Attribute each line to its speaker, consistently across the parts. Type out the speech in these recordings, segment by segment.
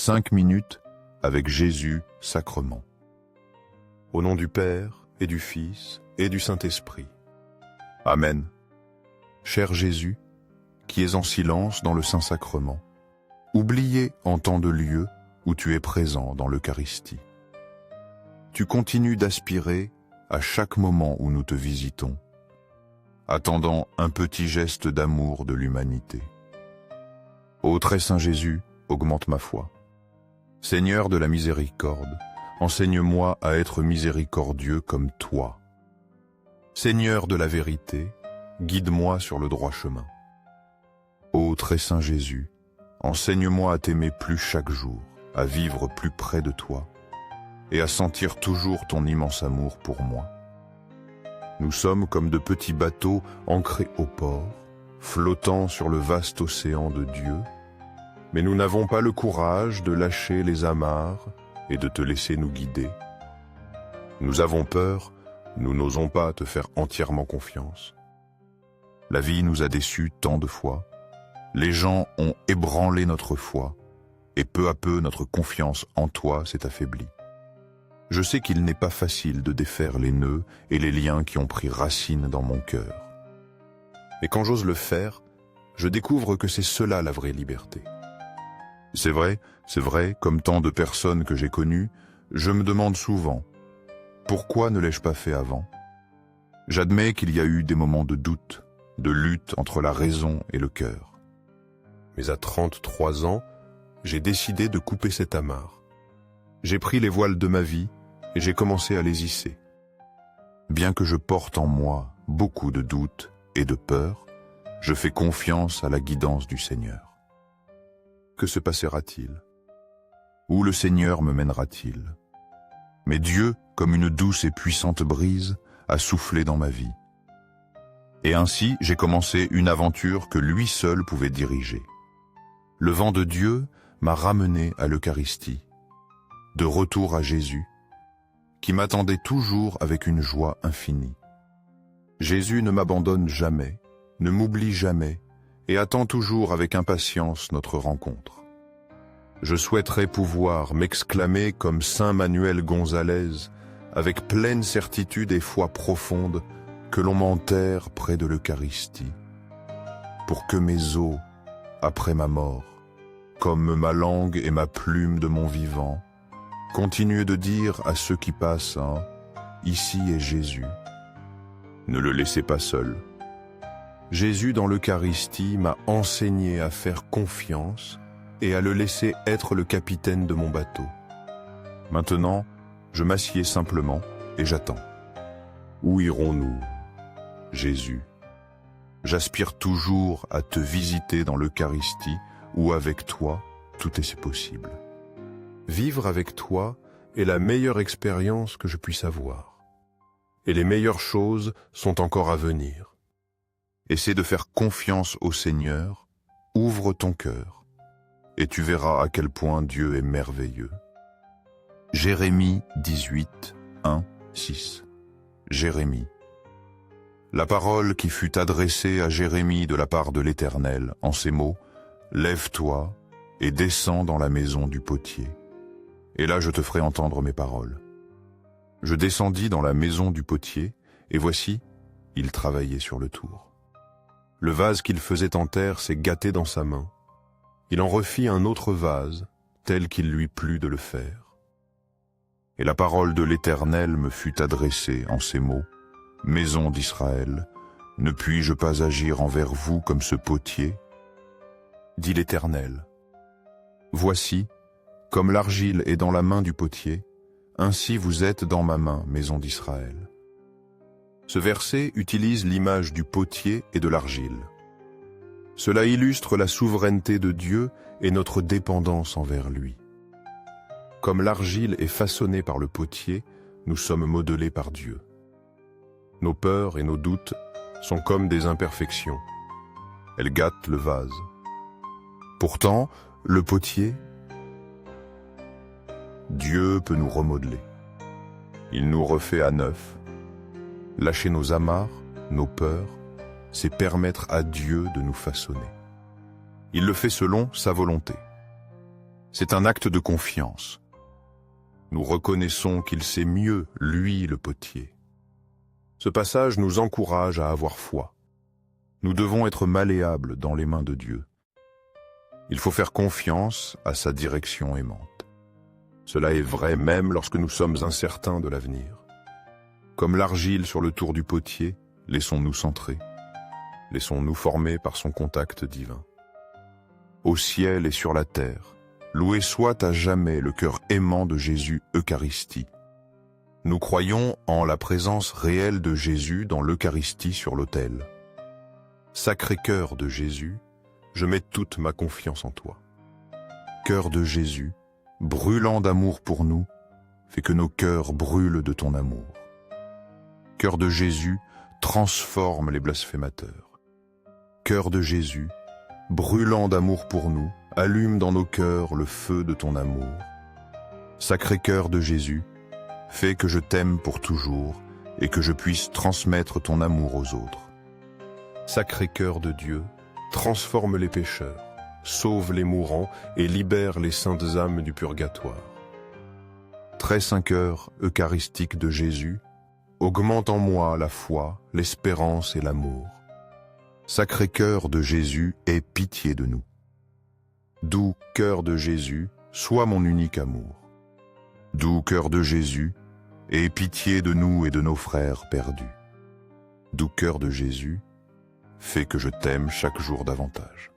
Speaker 1: 5 minutes avec Jésus sacrement.
Speaker 2: Au nom du Père, et du Fils, et du Saint-Esprit.
Speaker 1: Amen. Cher Jésus, qui es en silence dans le Saint-Sacrement, oublié en tant de lieux où tu es présent dans l'Eucharistie. Tu continues d'aspirer à chaque moment où nous te visitons, attendant un petit geste d'amour de l'humanité. Ô très saint Jésus, augmente ma foi. Seigneur de la miséricorde, enseigne-moi à être miséricordieux comme toi. Seigneur de la vérité, guide-moi sur le droit chemin. Ô très saint Jésus, enseigne-moi à t'aimer plus chaque jour, à vivre plus près de toi, et à sentir toujours ton immense amour pour moi. Nous sommes comme de petits bateaux ancrés au port, flottant sur le vaste océan de Dieu, mais nous n'avons pas le courage de lâcher les amarres et de te laisser nous guider. Nous avons peur, nous n'osons pas te faire entièrement confiance. La vie nous a déçus tant de fois, les gens ont ébranlé notre foi, et peu à peu notre confiance en toi s'est affaiblie. Je sais qu'il n'est pas facile de défaire les nœuds et les liens qui ont pris racine dans mon cœur. Mais quand j'ose le faire, je découvre que c'est cela la vraie liberté. C'est vrai, comme tant de personnes que j'ai connues, je me demande souvent, pourquoi ne l'ai-je pas fait avant? J'admets qu'il y a eu des moments de doute, de lutte entre la raison et le cœur.
Speaker 2: Mais à 33 ans, j'ai décidé de couper cette amarre. J'ai pris les voiles de ma vie et j'ai commencé à les hisser.
Speaker 1: Bien que je porte en moi beaucoup de doutes et de peurs, je fais confiance à la guidance du Seigneur. Que se passera-t-il? Où le Seigneur me mènera-t-il? Mais Dieu, comme une douce et puissante brise, a soufflé dans ma vie. Et ainsi, j'ai commencé une aventure que lui seul pouvait diriger. Le vent de Dieu m'a ramené à l'Eucharistie, de retour à Jésus, qui m'attendait toujours avec une joie infinie. Jésus ne m'abandonne jamais, ne m'oublie jamais, et attend toujours avec impatience notre rencontre. Je souhaiterais pouvoir m'exclamer comme saint Manuel Gonzalez, avec pleine certitude et foi profonde, que l'on m'enterre près de l'Eucharistie, pour que mes os, après ma mort, comme ma langue et ma plume de mon vivant, continuent de dire à ceux qui passent, ici est Jésus. Ne le laissez pas seul. Jésus dans l'Eucharistie m'a enseigné à faire confiance et à le laisser être le capitaine de mon bateau. Maintenant, je m'assieds simplement et j'attends. Où irons-nous, Jésus? J'aspire toujours à te visiter dans l'Eucharistie où avec toi, tout est possible. Vivre avec toi est la meilleure expérience que je puisse avoir. Et les meilleures choses sont encore à venir. Essaie de faire confiance au Seigneur, ouvre ton cœur, et tu verras à quel point Dieu est merveilleux. Jérémie 18, 1, 6. Jérémie. La parole qui fut adressée à Jérémie de la part de l'Éternel en ces mots, « Lève-toi et descends dans la maison du potier, et là je te ferai entendre mes paroles. » Je descendis dans la maison du potier, et voici, il travaillait sur le tour. Le vase qu'il faisait en terre s'est gâté dans sa main. Il en refit un autre vase, tel qu'il lui plut de le faire. Et la parole de l'Éternel me fut adressée en ces mots, « Maison d'Israël, ne puis-je pas agir envers vous comme ce potier ?» Dit l'Éternel. « Voici, comme l'argile est dans la main du potier, ainsi vous êtes dans ma main, maison d'Israël. » Ce verset utilise l'image du potier et de l'argile. Cela illustre la souveraineté de Dieu et notre dépendance envers lui. Comme l'argile est façonnée par le potier, nous sommes modelés par Dieu. Nos peurs et nos doutes sont comme des imperfections. Elles gâtent le vase. Pourtant, le potier, Dieu peut nous remodeler. Il nous refait à neuf. Lâcher nos amarres, nos peurs, c'est permettre à Dieu de nous façonner. Il le fait selon sa volonté. C'est un acte de confiance. Nous reconnaissons qu'il sait mieux, lui le potier.
Speaker 2: Ce passage nous encourage à avoir foi.
Speaker 1: Nous devons être malléables dans les mains de Dieu. Il faut faire confiance à sa direction aimante.
Speaker 2: Cela est vrai même lorsque nous sommes incertains de l'avenir.
Speaker 1: Comme l'argile sur le tour du potier, laissons-nous centrer. Laissons-nous former par son contact divin. Au ciel et sur la terre, loué soit à jamais le cœur aimant de Jésus Eucharistie. Nous croyons en la présence réelle de Jésus dans l'Eucharistie sur l'autel. Sacré cœur de Jésus, je mets toute ma confiance en toi. Cœur de Jésus, brûlant d'amour pour nous, fais que nos cœurs brûlent de ton amour. Cœur de Jésus, transforme les blasphémateurs. Cœur de Jésus, brûlant d'amour pour nous, allume dans nos cœurs le feu de ton amour. Sacré cœur de Jésus, fais que je t'aime pour toujours et que je puisse transmettre ton amour aux autres.
Speaker 2: Sacré cœur de Dieu, transforme les pécheurs, sauve les mourants et libère les saintes âmes du purgatoire.
Speaker 1: Très saint cœur eucharistique de Jésus, augmente en moi la foi, l'espérance et l'amour. Sacré cœur de Jésus, aie pitié de nous. Doux cœur de Jésus, sois mon unique amour. Doux cœur de Jésus, aie pitié de nous et de nos frères perdus. Doux cœur de Jésus, fais que je t'aime chaque jour davantage.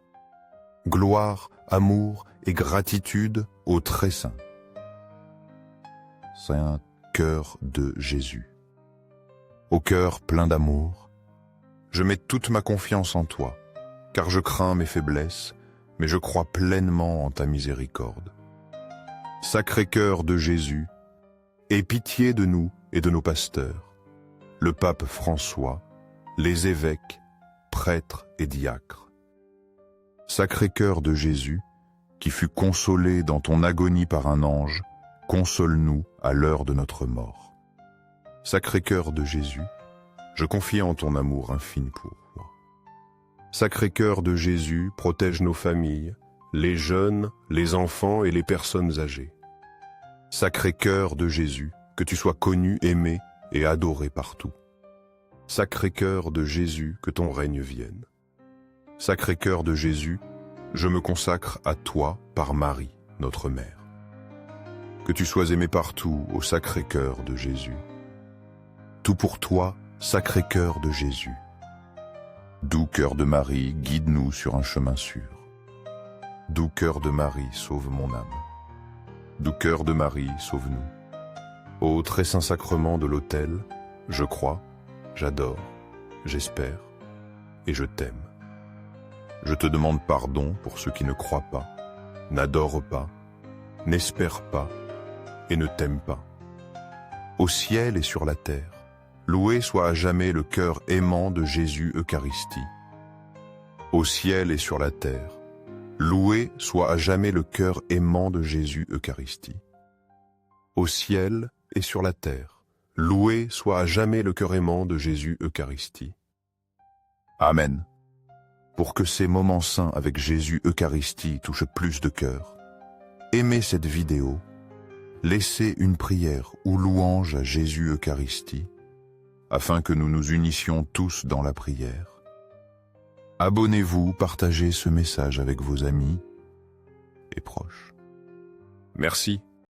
Speaker 1: Gloire, amour et gratitude au très saint. Saint cœur de Jésus. Au cœur plein d'amour, je mets toute ma confiance en toi, car je crains mes faiblesses, mais je crois pleinement en ta miséricorde. Sacré cœur de Jésus, aie pitié de nous et de nos pasteurs, le pape François, les évêques, prêtres et diacres. Sacré cœur de Jésus, qui fut consolé dans ton agonie par un ange, console-nous à l'heure de notre mort. Sacré cœur de Jésus, je confie en ton amour infini pour moi. Sacré cœur de Jésus, protège nos familles, les jeunes, les enfants et les personnes âgées. Sacré cœur de Jésus, que tu sois connu, aimé et adoré partout. Sacré cœur de Jésus, que ton règne vienne. Sacré cœur de Jésus, je me consacre à toi par Marie, notre mère. Que tu sois aimé partout au sacré cœur de Jésus. Tout pour toi, sacré cœur de Jésus. Doux cœur de Marie, guide-nous sur un chemin sûr. Doux cœur de Marie, sauve mon âme. Doux cœur de Marie, sauve-nous. Ô très saint sacrement de l'autel, je crois, j'adore, j'espère et je t'aime. Je te demande pardon pour ceux qui ne croient pas, n'adorent pas, n'espèrent pas et ne t'aiment pas. Au ciel et sur la terre, loué soit à jamais le cœur aimant de Jésus Eucharistie. Au ciel et sur la terre, loué soit à jamais le cœur aimant de Jésus Eucharistie. Au ciel et sur la terre, loué soit à jamais le cœur aimant de Jésus Eucharistie. Amen. Pour que ces moments saints avec Jésus Eucharistie touchent plus de cœurs, aimez cette vidéo, laissez une prière ou louange à Jésus Eucharistie, afin que nous nous unissions tous dans la prière. Abonnez-vous, partagez ce message avec vos amis et proches.
Speaker 2: Merci.